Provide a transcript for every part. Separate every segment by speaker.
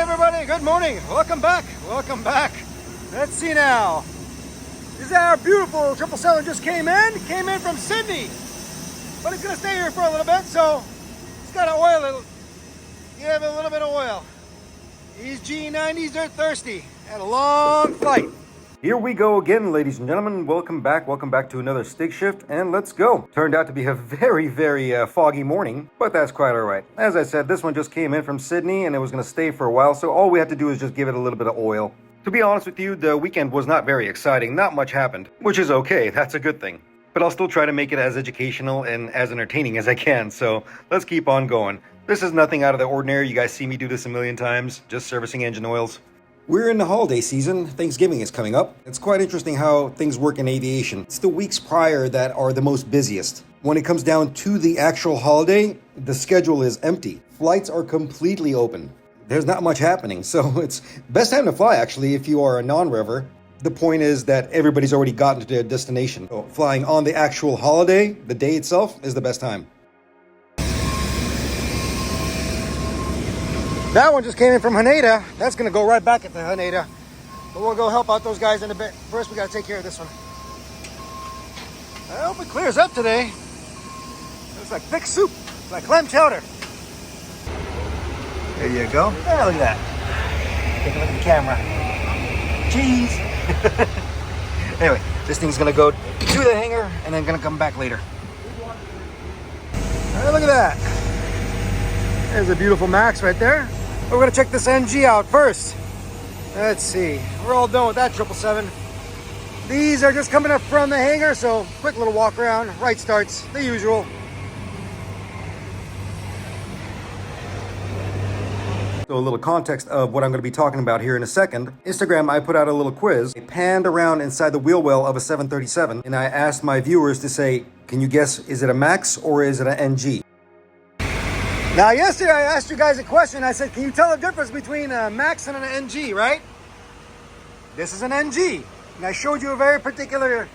Speaker 1: everybody. Good morning. Welcome back. Welcome back. Let's see now. This is our beautiful 777 just came in from Sydney. But it's going to stay here for a little bit, so it's got to oil it. Give it a little bit of oil. These G90s are thirsty. Had a long flight. Here we go again, ladies and gentlemen. Welcome back to another Stig shift, and let's go. Turned out to be a very foggy morning, but that's quite all right. As I said, this one just came in from Sydney, and it was going to stay for a while, so all we had to do is just give it a little bit of oil. To be honest with you, the weekend was not very exciting. Not much happened, which is okay. That's a good thing. But I'll still try to make it as educational and as entertaining as I can, so let's keep on going. This is nothing out of the ordinary. You guys see me do this a million times, just servicing engine oils. We're in the holiday season. Thanksgiving is coming up. It's quite interesting how things work in aviation. It's the weeks prior that are the most busiest. When it comes down to the actual holiday, the schedule is empty. Flights are completely open. There's not much happening, so it's best time to fly actually if you are a non-rever. The point is that everybody's already gotten to their destination. So flying on the actual holiday, the day itself, is the best time. That one just came in from Haneda. That's going to go right back at the Haneda. But we'll go help out those guys in a bit. First, we got to take care of this one. I hope it clears up today. It's like thick soup. It's like clam chowder. There you go. Yeah, look at that. Take a look at the camera. Cheese. Anyway, this thing's going to go to the hangar and then going to come back later. All right, look at that. There's a beautiful Max right there. We're going to check this NG out first. Let's see. We're all done with that 777. These are just coming up from the hangar, so quick little walk around. Right starts, the usual. So a little context of what I'm going to be talking about here in a second. Instagram, I put out a little quiz. I panned around inside the wheel well of a 737, and I asked my viewers to say, can you guess, is it a Max or is it an NG? Now, yesterday I asked you guys a question. I said, can you tell the difference between a Max and an NG, right? This is an NG. And I showed you a very particular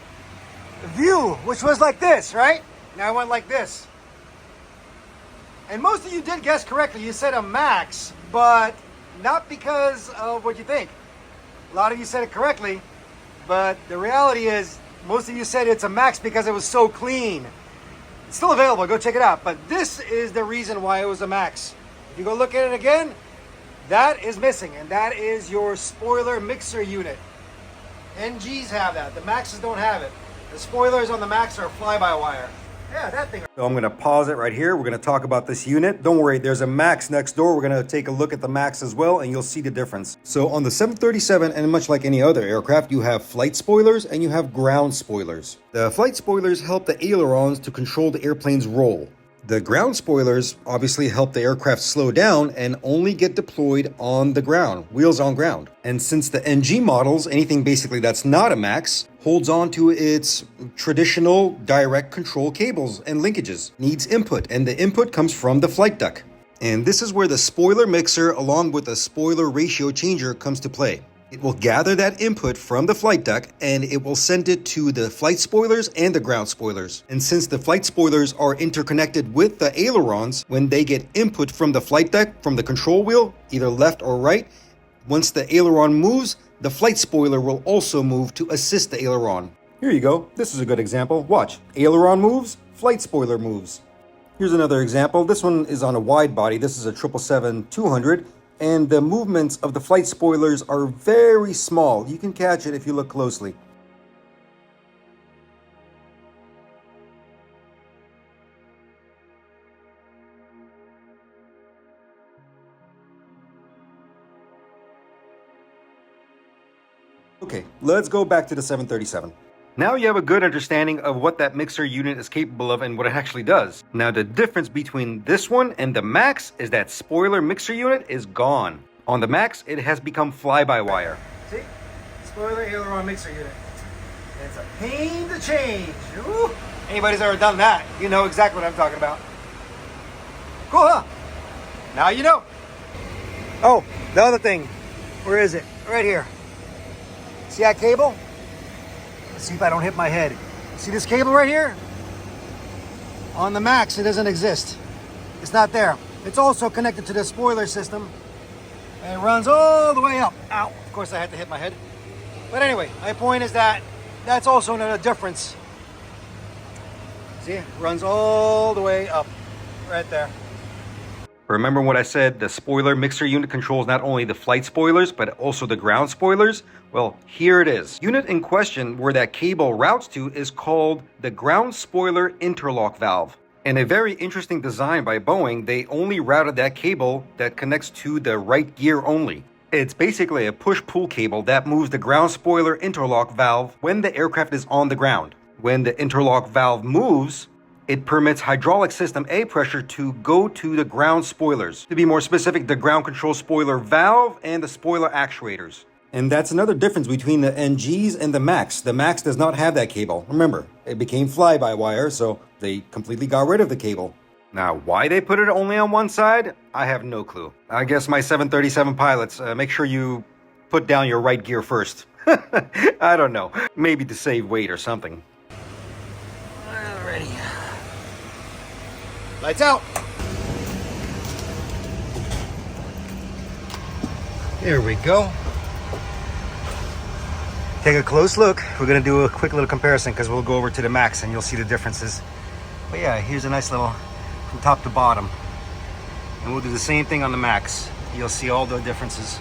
Speaker 1: view, which was like this, right? Now I went like this. And most of you did guess correctly. You said a Max, but not because of what you think. A lot of you said it correctly, but the reality is most of you said it's a Max because it was so clean. It's still available, go check it out. But this is the reason why it was a Max. If you go look at it again, that is missing, and that is your spoiler mixer unit. NGs have that, the Maxes don't have it. The spoilers on the Max are fly-by-wire. Yeah, that thing. So I'm going to pause it right here. We're going to talk about this unit. Don't worry, there's a Max next door. We're going to take a look at the Max as well, and you'll see the difference. So on the 737, and much like any other aircraft, you have flight spoilers and you have ground spoilers. The flight spoilers help the ailerons to control the airplane's roll. The ground spoilers obviously help the aircraft slow down and only get deployed on the ground, wheels on ground. And since the NG models, anything basically that's not a Max, holds on to its traditional direct control cables and linkages, needs input, and the input comes from the flight deck. And this is where the spoiler mixer along with the spoiler ratio changer comes to play. It will gather that input from the flight deck and it will send it to the flight spoilers and the ground spoilers. And since the flight spoilers are interconnected with the ailerons, when they get input from the flight deck, from the control wheel, either left or right, once the aileron moves, the flight spoiler will also move to assist the aileron. Here you go. This is a good example. Watch. Aileron moves, flight spoiler moves. Here's another example. This one is on a wide body. This is a 777-200. And the movements of the flight spoilers are very small. You can catch it if you look closely. Okay, let's go back to the 737. Now you have a good understanding of what that mixer unit is capable of and what it actually does. Now the difference between this one and the Max is that spoiler mixer unit is gone. On the Max, it has become fly-by-wire. See? Spoiler aileron mixer unit. It's a pain to change. Ooh. Anybody's ever done that, you know exactly what I'm talking about. Cool, huh? Now you know. Oh, the other thing. Where is it? Right here. See that cable? Let's see if I don't hit my head. See this cable right here? On the Max, it doesn't exist. It's not there. It's also connected to the spoiler system. And it runs all the way up. Ow, of course I had to hit my head. But anyway, my point is that that's also another difference. See, it runs all the way up, right there. Remember what I said, the spoiler mixer unit controls not only the flight spoilers, but also the ground spoilers? Well, here it is. Unit in question where that cable routes to is called the ground spoiler interlock valve. In a very interesting design by Boeing, they only routed that cable that connects to the right gear only. It's basically a push-pull cable that moves the ground spoiler interlock valve when the aircraft is on the ground. When the interlock valve moves, it permits hydraulic system A pressure to go to the ground spoilers. To be more specific, the ground control spoiler valve and the spoiler actuators. And that's another difference between the NGs and the MAX. The MAX does not have that cable. Remember, it became fly-by-wire, so they completely got rid of the cable. Now, why they put it only on one side, I have no clue. I guess my 737 pilots, make sure you put down your right gear first. I don't know. Maybe to save weight or something. Alrighty. Lights out. There we go. Take a close look. We're going to do a quick little comparison because we'll go over to the MAX and you'll see the differences. But yeah, here's a nice little from top to bottom. And we'll do the same thing on the MAX. You'll see all the differences.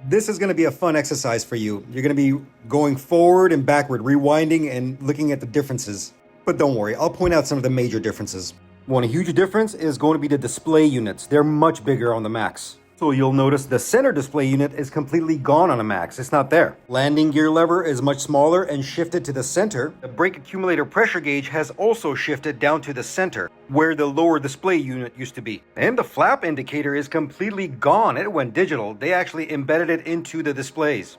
Speaker 1: This is going to be a fun exercise for you. You're going to be going forward and backward, rewinding and looking at the differences. But don't worry, I'll point out some of the major differences. One huge difference is going to be the display units. They're much bigger on the MAX. So you'll notice the center display unit is completely gone on a MAX. It's not there. Landing gear lever is much smaller and shifted to the center. The brake accumulator pressure gauge has also shifted down to the center, where the lower display unit used to be. And the flap indicator is completely gone. It went digital. They actually embedded it into the displays.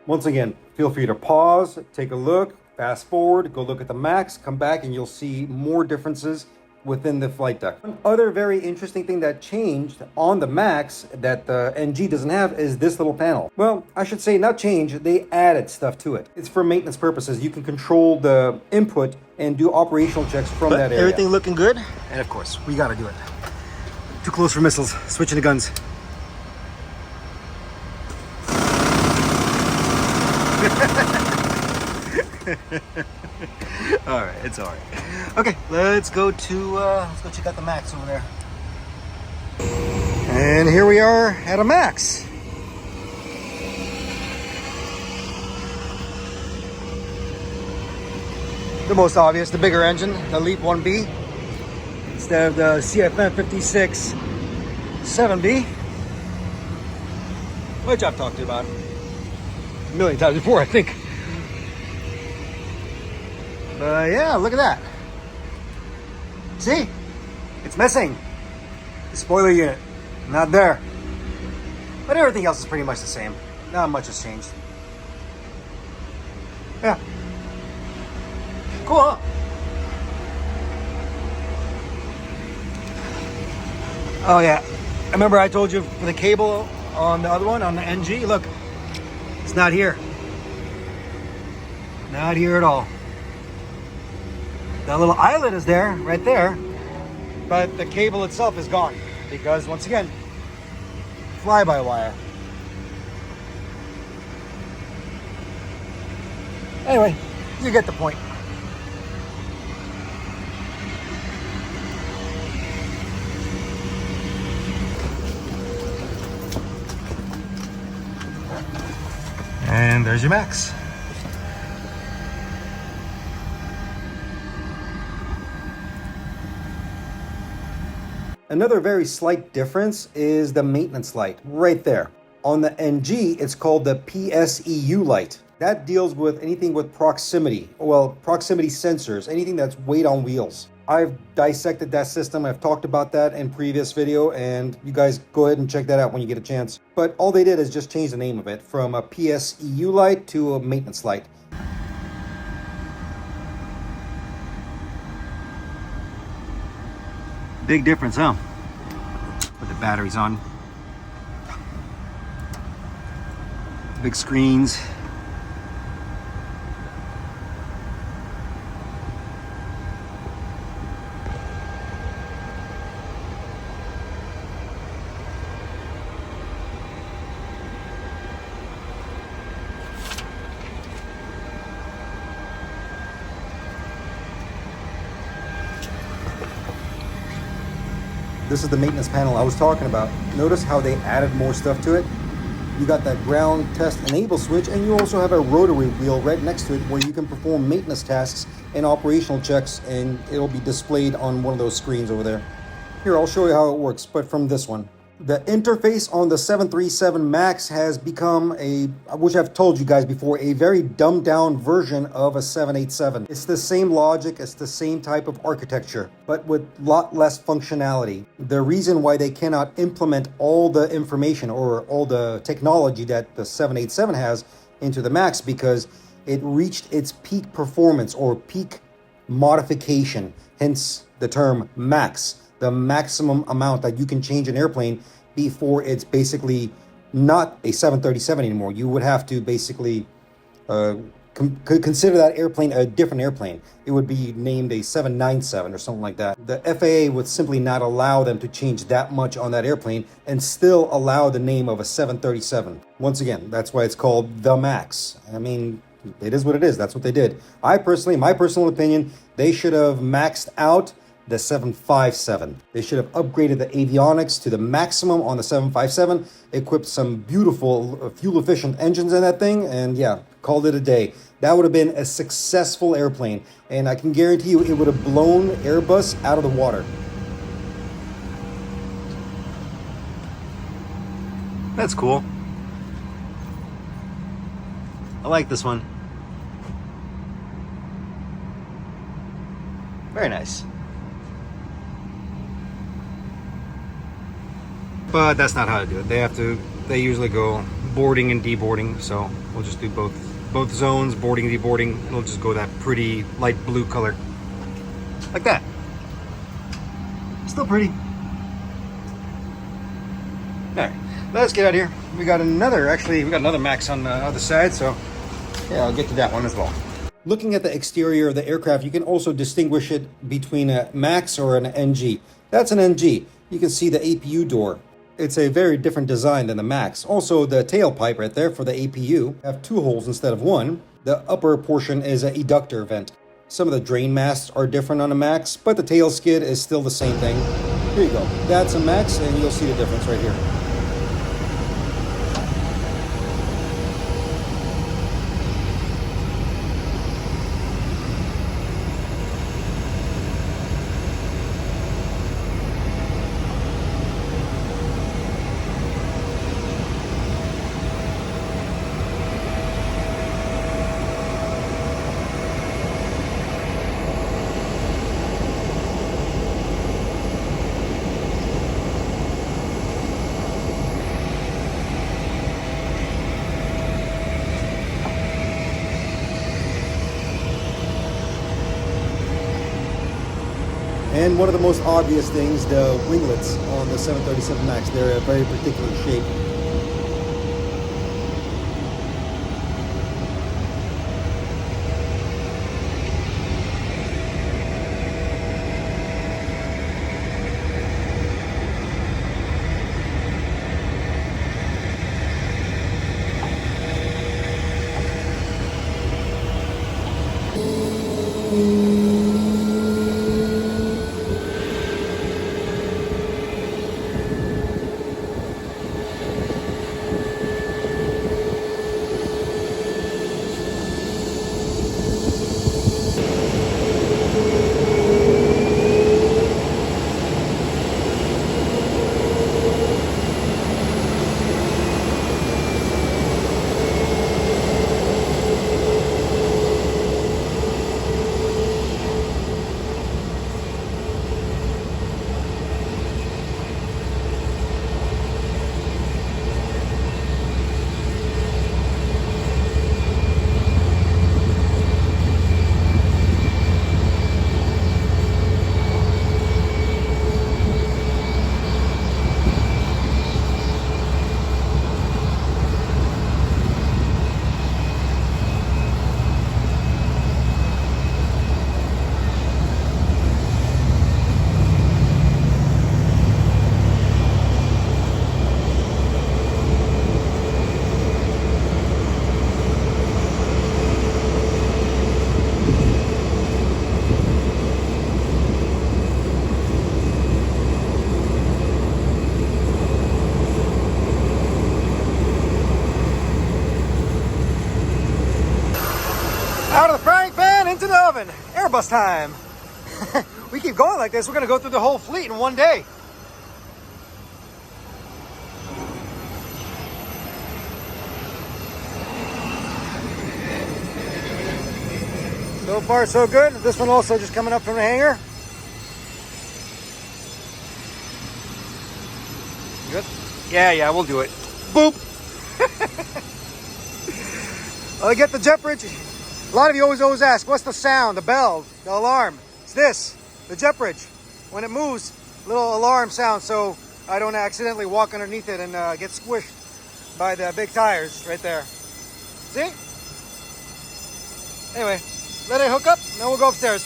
Speaker 1: Once again, feel free to pause, take a look, fast forward, go look at the MAX, come back and you'll see more differences within the flight deck. One other very interesting thing that changed on the MAX that the NG doesn't have is this little panel. Well, I should say not change, they added stuff to it. It's for maintenance purposes. You can control the input and do operational checks from that area. Everything looking good? And of course, we gotta do it. Too close for missiles, switching the guns. All right, it's all right. Okay, let's go check out the MAX over there. And here we are at a MAX. The most obvious, the bigger engine, the LEAP 1B, instead of the CFM 56 7B, which I've talked to you about a million times before, I think. But yeah, look at that. See? It's missing. The spoiler unit, not there. But everything else is pretty much the same. Not much has changed. Yeah. Cool, huh? Oh yeah. Remember I told you for the cable on the other one, on the NG? Look, it's not here. Not here at all. That little eyelet is there, right there, but the cable itself is gone because, once again, fly-by-wire. Anyway, you get the point. And there's your MAX. Another very slight difference is the maintenance light right there. On the NG, it's called the PSEU light. That deals with anything with proximity, well, proximity sensors, anything that's weight on wheels. I've dissected that system. I've talked about that in previous video, and you guys go ahead and check that out when you get a chance. But all they did is just change the name of it from a PSEU light to a maintenance light. Big difference, huh? Put the batteries on. Big screens. This is the maintenance panel I was talking about. Notice how they added more stuff to it. You got that ground test enable switch, and you also have a rotary wheel right next to it where you can perform maintenance tasks and operational checks, and it'll be displayed on one of those screens over there. Here, I'll show you how it works, but from this one. The interface on the 737 MAX has become which I've told you guys before, a very dumbed down version of a 787. It's the same logic, it's the same type of architecture, but with a lot less functionality. The reason why they cannot implement all the information or all the technology that the 787 has into the MAX because it reached its peak performance or peak modification, hence the term MAX. The maximum amount that you can change an airplane before it's basically not a 737 anymore. You would have to basically consider that airplane a different airplane. It would be named a 797 or something like that. The FAA would simply not allow them to change that much on that airplane and still allow the name of a 737. Once again, that's why it's called the MAX. I mean, it is what it is. That's what they did. My personal opinion, they should have maxed out the 757. They should have upgraded the avionics to the maximum on the 757, equipped some beautiful fuel-efficient engines in that thing, and yeah, called it a day. That would have been a successful airplane, and I can guarantee you it would have blown Airbus out of the water. That's cool. I like this one. Very nice. But that's not how to do it. They usually go boarding and deboarding, so we'll just do both zones, boarding, deboarding, and we'll just go that pretty light blue color. Like that. Still pretty. Alright, let's get out of here. We got another MAX on the other side, so yeah, I'll get to that one as well. Looking at the exterior of the aircraft, you can also distinguish it between a MAX or an NG. That's an NG. You can see the APU door. It's a very different design than the MAX. Also, the tailpipe right there for the APU have 2 holes instead of 1. The upper portion is an eductor vent. Some of the drain masts are different on the MAX, but the tail skid is still the same thing. Here you go. That's a MAX, and you'll see the difference right here. And one of the most obvious things, the winglets on the 737 MAX, they're a very particular shape. Airbus time. We keep going like this, we're gonna go through the whole fleet in one day. So far, so good. This one also just coming up from the hangar. Good. Yeah, we'll do it. Boop. I get the jet bridge. A lot of you always ask, what's the sound, the bell, the alarm? It's this, the jet bridge. When it moves, little alarm sound, so I don't accidentally walk underneath it and get squished by the big tires right there. See? Anyway, let it hook up, and then we'll go upstairs.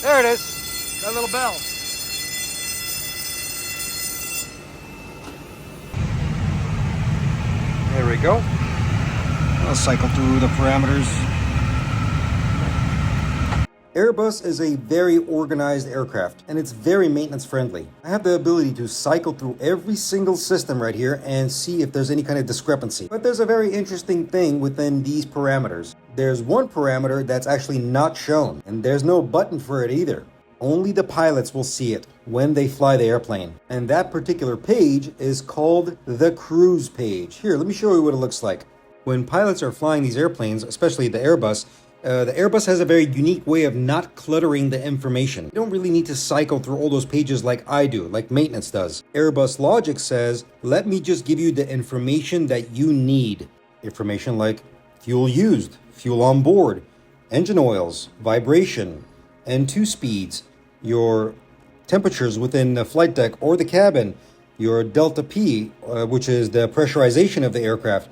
Speaker 1: There it is, that little bell. There we go. I'll cycle through the parameters. Airbus is a very organized aircraft, and it's very maintenance friendly. I have the ability to cycle through every single system right here and see if there's any kind of discrepancy. But there's a very interesting thing within these parameters. There's one parameter that's actually not shown, and there's no button for it either. Only the pilots will see it when they fly the airplane. And that particular page is called the cruise page. Here, let me show you what it looks like. When pilots are flying these airplanes, especially the Airbus has a very unique way of not cluttering the information. You don't really need to cycle through all those pages like I do, like maintenance does. Airbus logic says, let me just give you the information that you need. Information like fuel used, fuel on board, engine oils, vibration, N2 speeds, your temperatures within the flight deck or the cabin, your delta P, which is the pressurization of the aircraft,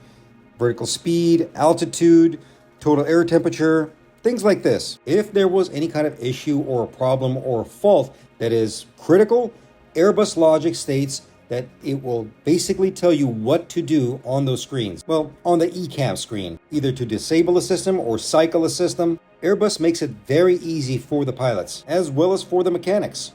Speaker 1: vertical speed, altitude, total air temperature, things like this. If there was any kind of issue or a problem or a fault that is critical, Airbus logic states that it will basically tell you what to do on those screens. Well, on the ECAM screen, either to disable a system or cycle a system. Airbus makes it very easy for the pilots, as well as for the mechanics.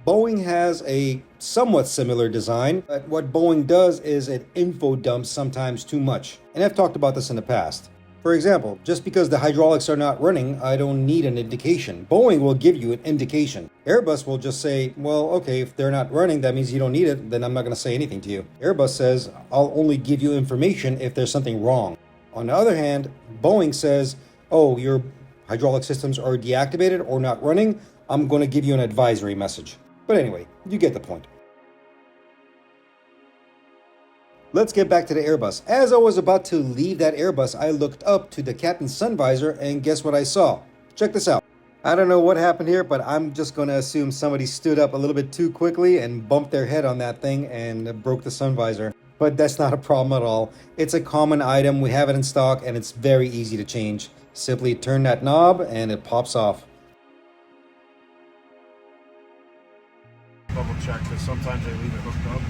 Speaker 1: Boeing has a somewhat similar design, but what Boeing does is it info dumps sometimes too much. And I've talked about this in the past. For example, just because the hydraulics are not running, I don't need an indication. Boeing will give you an indication. Airbus will just say, well, okay, if they're not running, that means you don't need it, then I'm not going to say anything to you. Airbus says, I'll only give you information if there's something wrong. On the other hand, Boeing says, oh, your hydraulic systems are deactivated or not running, I'm going to give you an advisory message. But anyway, you get the point. Let's get back to the Airbus. As I was about to leave that Airbus, I looked up to the captain's sun visor and guess what I saw? Check this out. I don't know what happened here, but I'm just going to assume somebody stood up a little bit too quickly and bumped their head on that thing and broke the sun visor. But that's not a problem at all. It's a common item, we have it in stock, and it's very easy to change. Simply turn that knob and it pops off.
Speaker 2: Double check, because sometimes they leave it hooked up.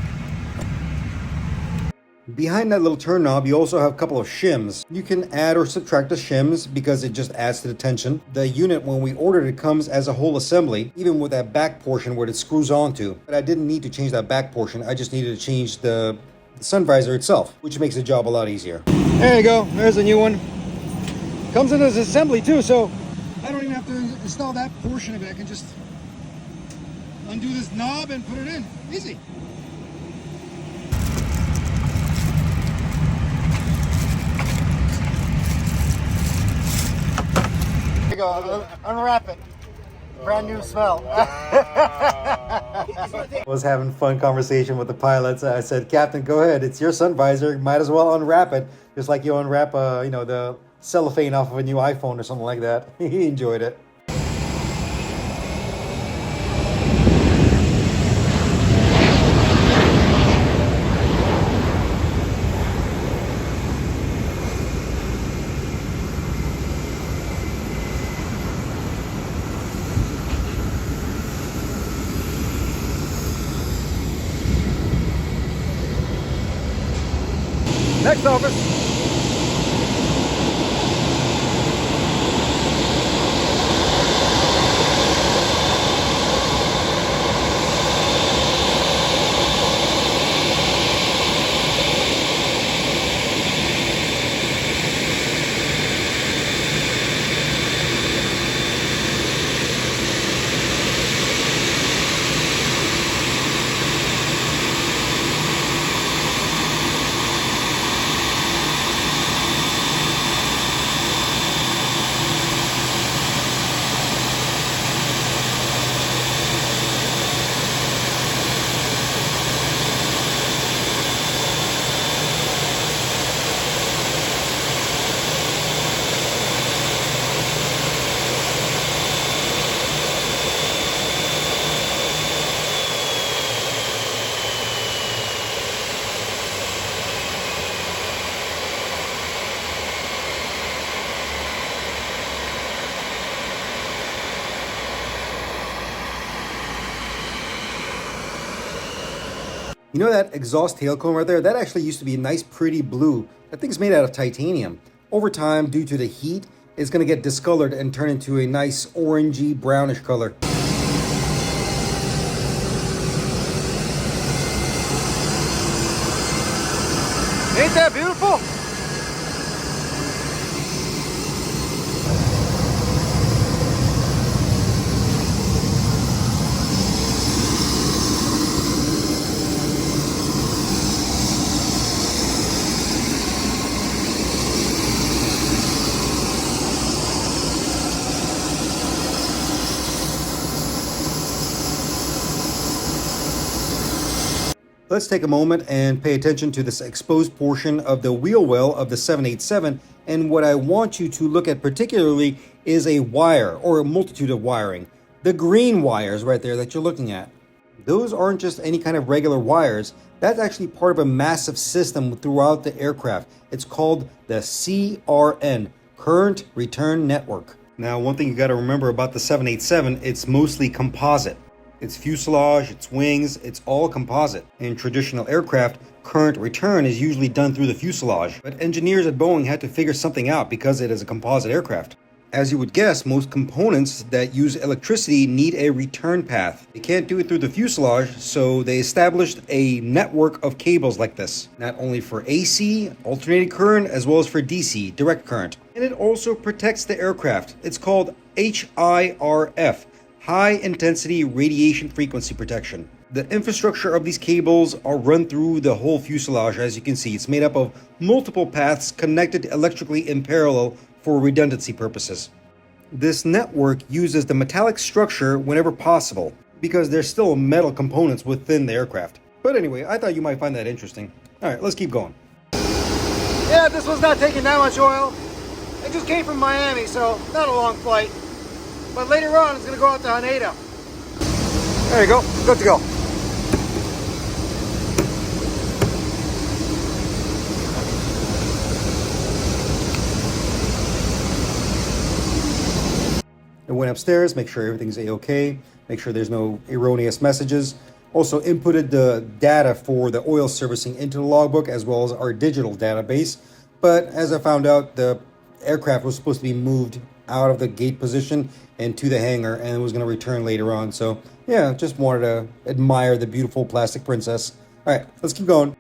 Speaker 1: Behind that little turn knob, you also have a couple of shims. You can add or subtract the shims because it just adds to the tension. The unit, when we ordered it, comes as a whole assembly, even with that back portion where it screws onto. But I didn't need to change that back portion. I just needed to change the sun visor itself, which makes the job a lot easier. There you go. There's a new one. Comes in as assembly too, so I don't even have to install that portion of it. I can just undo this knob and put it in. Easy. There you go. Unwrap it. Brand new smell. I was having fun conversation with the pilots. I said, Captain, go ahead. It's your sun visor. Might as well unwrap it, just like you unwrap the cellophane off of a new iPhone or something like that. He enjoyed it. Next office. You know that exhaust tail cone right there? That actually used to be a nice pretty blue. That thing's made out of titanium. Over time, due to the heat, it's going to get discolored and turn into a nice orangey brownish color.
Speaker 3: Ain't that beautiful?
Speaker 1: Let's take a moment and pay attention to this exposed portion of the wheel well of the 787, and what I want you to look at particularly is a wire, or a multitude of wiring. The green wires right there that you're looking at. Those aren't just any kind of regular wires. That's actually part of a massive system throughout the aircraft. It's called the CRN, Current Return Network. Now, one thing you got to remember about the 787, it's mostly composite. Its fuselage, its wings, it's all composite. In traditional aircraft, current return is usually done through the fuselage, but engineers at Boeing had to figure something out because it is a composite aircraft. As you would guess, most components that use electricity need a return path. They can't do it through the fuselage, so they established a network of cables like this, not only for AC, alternating current, as well as for DC, direct current. And it also protects the aircraft. It's called HIRF. High Intensity Radiation Frequency Protection. The infrastructure of these cables are run through the whole fuselage. As you can see, it's made up of multiple paths connected electrically in parallel for redundancy purposes. This network uses the metallic structure whenever possible because there's still metal components within the aircraft. But anyway, I thought you might find that interesting. Alright, let's keep going.
Speaker 3: Yeah, this one's not taking that much oil. It just came from Miami, so not a long flight. But later on, it's going to go out to Haneda. There you go. Good to go.
Speaker 1: I went upstairs, make sure everything's A-OK, make sure there's no erroneous messages. Also inputted the data for the oil servicing into the logbook as well as our digital database. But as I found out, the aircraft was supposed to be moved out of the gate position and to the hangar, and it was going to return later on. So yeah, just wanted to admire the beautiful plastic princess. All right, let's keep going.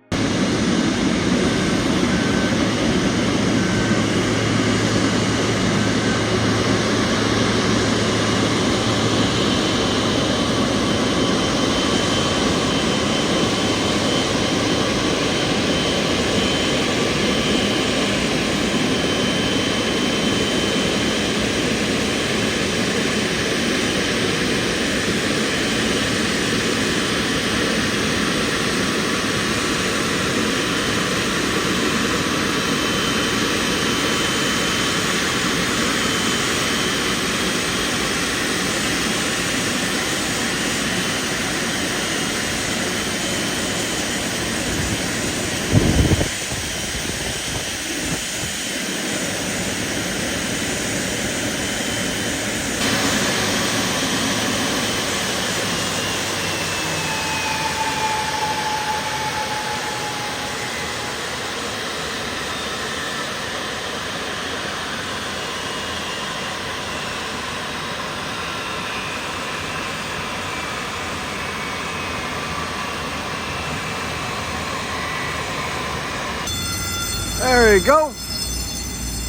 Speaker 3: There you go.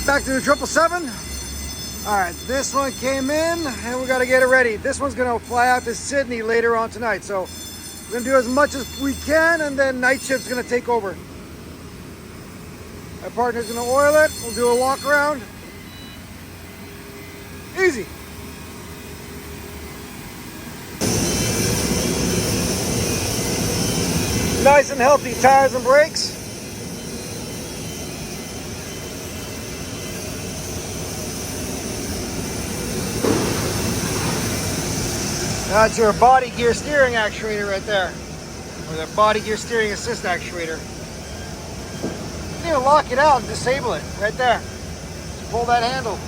Speaker 3: Back to the 777. All right, this one came in and we got to get it ready. This one's going to fly out to Sydney later on tonight. So we're going to do as much as we can and then night shift's going to take over. My partner's going to oil it. We'll do a walk around. Easy. Nice and healthy tires and brakes. That's your body gear steering actuator right there. Or the body gear steering assist actuator. You can even lock it out and disable it right there. Just pull that handle.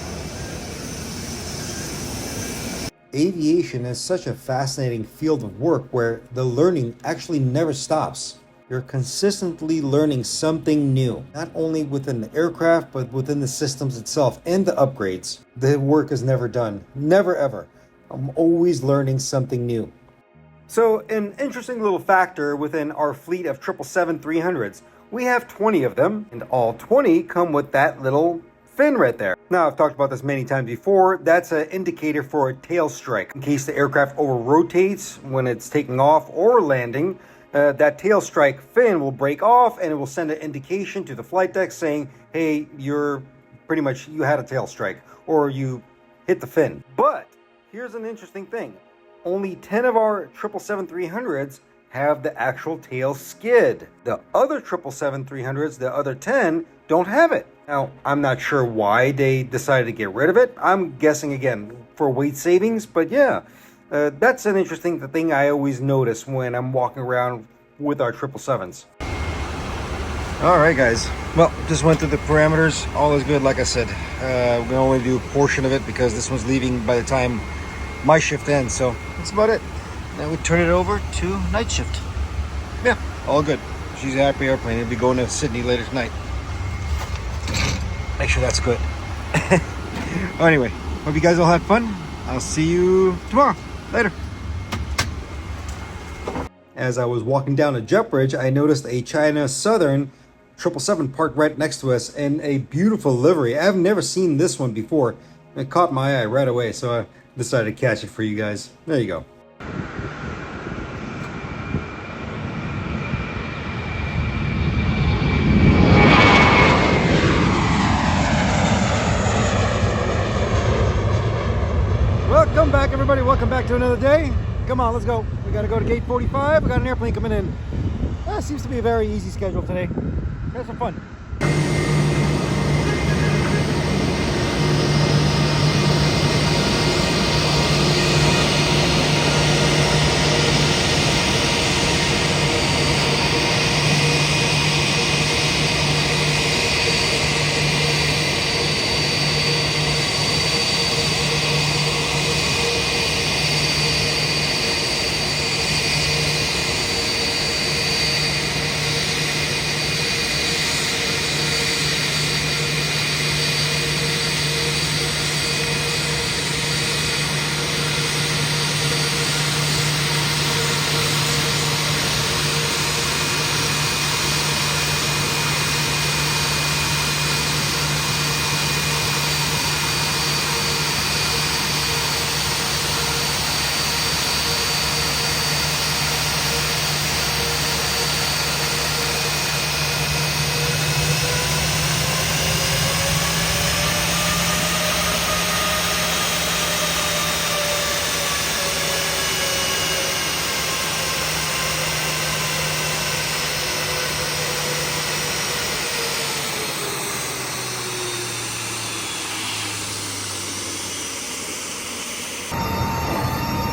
Speaker 1: Aviation is such a fascinating field of work where the learning actually never stops. You're consistently learning something new, not only within the aircraft, but within the systems itself and the upgrades. The work is never done. Never ever. I'm always learning something new. So, an interesting little factor within our fleet of 777-300s, we have 20 of them, and all 20 come with that little fin right there. Now, I've talked about this many times before. That's an indicator for a tail strike. In case the aircraft over-rotates when it's taking off or landing, that tail strike fin will break off and it will send an indication to the flight deck saying, hey, you had a tail strike or you hit the fin. But here's an interesting thing. Only 10 of our 777-300s have the actual tail skid. The other 777-300s, the other 10, don't have it. Now, I'm not sure why they decided to get rid of it. I'm guessing, again, for weight savings, but yeah. That's an interesting thing I always notice when I'm walking around with our 777s. All right, guys. Well, just went through the parameters. All is good, like I said. We're going to only do a portion of it because this one's leaving by the time my shift ends. So that's about it. Then we turn it over to night shift. Yeah, all good. She's a happy airplane. It'll be going to Sydney later tonight. Make sure that's good. Anyway, hope you guys all had fun. I'll see you tomorrow. Later. As I was walking down a jet bridge, I noticed a China Southern 777 parked right next to us in a beautiful livery. I've never seen this one before. It caught my eye right away, so I decided to catch it for you guys. There you go. Welcome back, everybody. Welcome back to another day. Come on, let's go. We got to go to gate 45. We got an airplane coming in. Seems to be a very easy schedule today. Have some fun.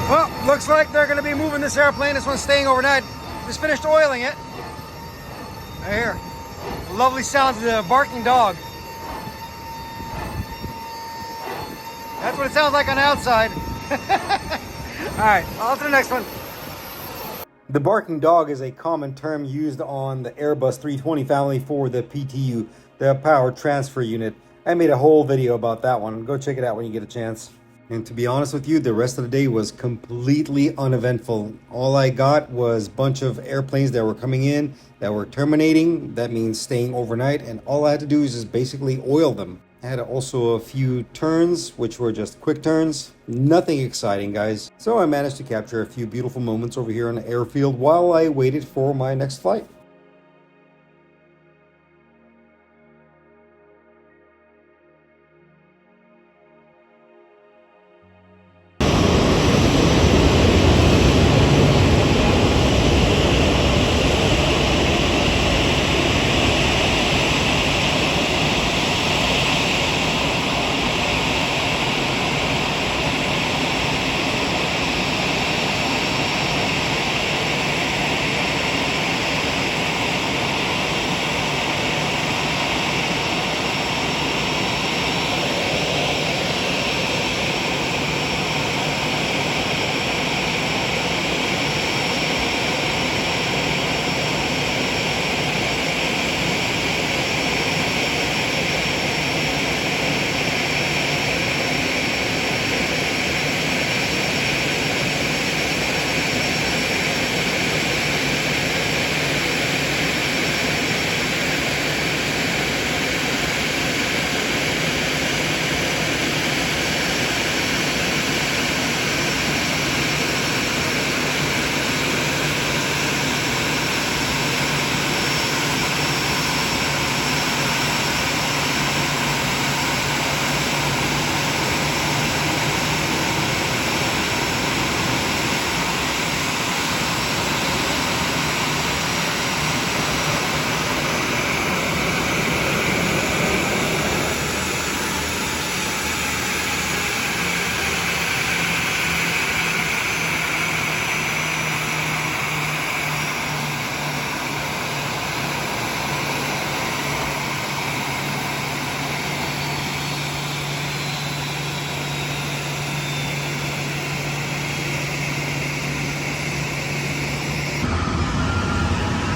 Speaker 1: Well, looks like they're going to be moving this airplane. This one's staying overnight. Just finished oiling it. I hear the lovely sounds of the barking dog. That's what it sounds like on the outside. All right, on to the next one. The barking dog is a common term used on the Airbus 320 family for the PTU, the Power Transfer Unit. I made a whole video about that one. Go check it out when you get a chance. And to be honest with you, the rest of the day was completely uneventful. All I got was a bunch of airplanes that were coming in, that were terminating. That means staying overnight. And all I had to do is just basically oil them. I had also a few turns, which were just quick turns. Nothing exciting, guys. So I managed to capture a few beautiful moments over here on the airfield while I waited for my next flight.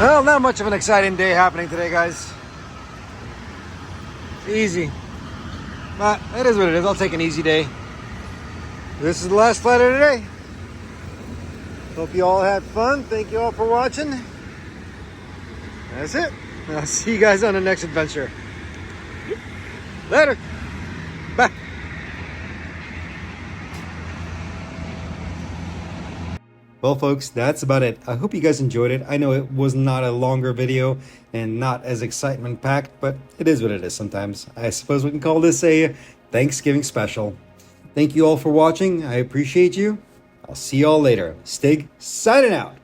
Speaker 3: Well, not much of an exciting day happening today, guys. Easy. But it is what it is. I'll take an easy day. This is the last flight of today. Hope you all had fun. Thank you all for watching. That's it. I'll see you guys on the next adventure. Later. Bye.
Speaker 1: Well, folks, that's about it. I hope you guys enjoyed it. I know it was not a longer video and not as excitement packed, but it is what it is sometimes. I suppose we can call this a Thanksgiving special. Thank you all for watching. I appreciate you. I'll see you all later. Stig, signing out.